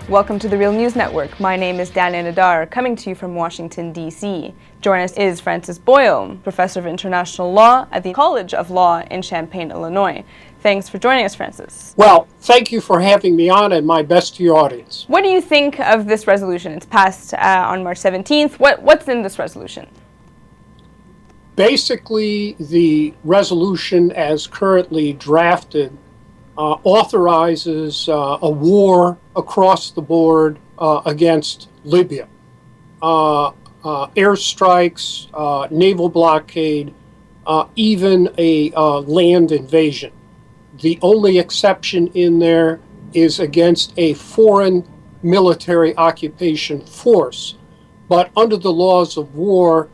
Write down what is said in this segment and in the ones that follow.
Welcome to the Real News Network. My name is Dana Nadar, coming to you from Washington, D.C. Joining us is Francis Boyle, Professor of International Law at the College of Law in Champaign, Illinois. Thanks for joining us, Francis. Well, thank you for having me on, and my best to your audience. What do you think of this resolution? It's passed on March 17th. What's in this resolution? Basically, the resolution as currently drafted authorizes a war across the board against Libya. Airstrikes, naval blockade, even a land invasion. The only exception in there is against a foreign military occupation force. But under the laws of war,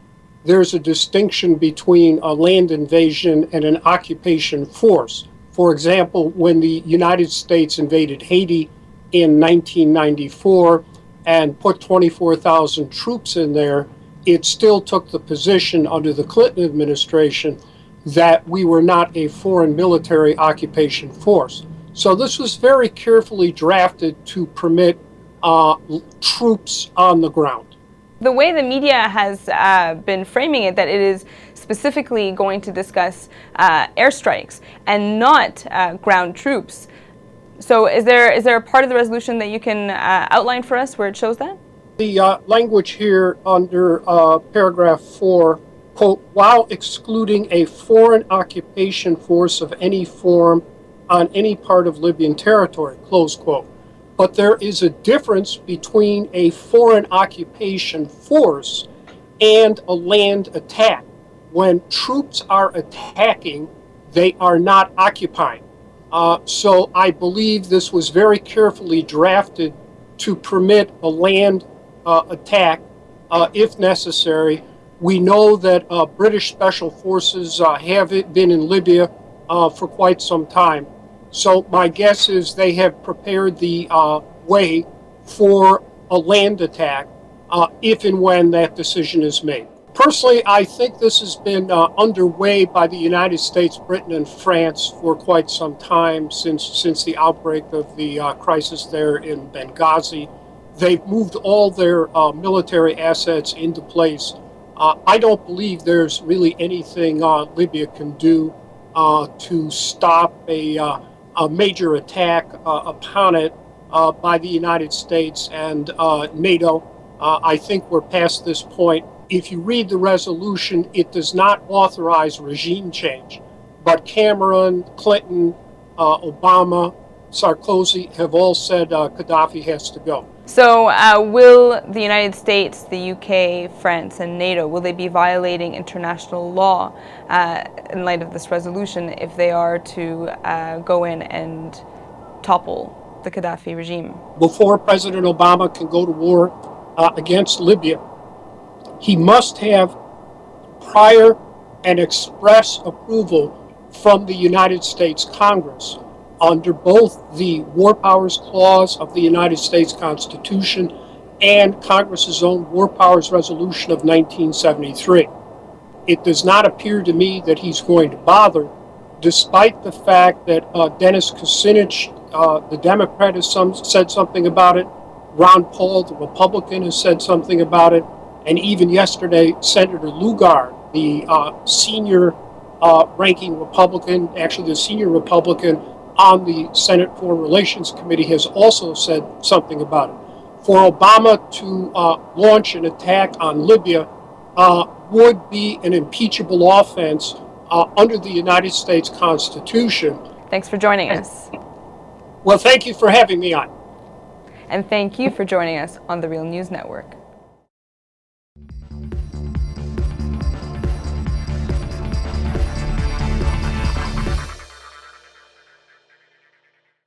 there's a distinction between a land invasion and an occupation force. For example, when the United States invaded Haiti in 1994 and put 24,000 troops in there, it still took the position under the Clinton administration that we were not a foreign military occupation force. So this was very carefully drafted to permit troops on the ground. The way the media has been framing it, that it is specifically going to discuss airstrikes and not ground troops. So is there a part of the resolution that you can outline for us where it shows that? The language here under paragraph 4, quote, while excluding a foreign occupation force of any form on any part of Libyan territory, close quote. But there is a difference between a foreign occupation force and a land attack. When troops are attacking, they are not occupying. So I believe this was very carefully drafted to permit a land attack if necessary. We know that British special forces have been in Libya for quite some time. So my guess is they have prepared the way for a land attack if and when that decision is made. Personally, I think this has been underway by the United States, Britain, and France for quite some time since the outbreak of the crisis there in Benghazi. They've moved all their military assets into place. I don't believe there's really anything Libya can do to stop a major attack upon it by the United States and NATO. I think we're past this point. If you read the resolution, it does not authorize regime change. But Cameron, Clinton, Obama, Sarkozy have all said Gaddafi has to go. So will the United States, the UK, France, and NATO, will they be violating international law in light of this resolution if they are to go in and topple the Gaddafi regime? Before President Obama can go to war against Libya, he must have prior and express approval from the United States Congress under both the War Powers Clause of the United States Constitution and Congress's own War Powers Resolution of 1973. It does not appear to me that he's going to bother, despite the fact that Dennis Kucinich, the Democrat, has said something about it. Ron Paul, the Republican, has said something about it. And even yesterday, Senator Lugar, the senior ranking Republican, actually the senior Republican on the Senate Foreign Relations Committee, has also said something about it. For Obama to launch an attack on Libya would be an impeachable offense under the United States Constitution. Thanks for joining us. Well, thank you for having me on. And thank you for joining us on the Real News Network.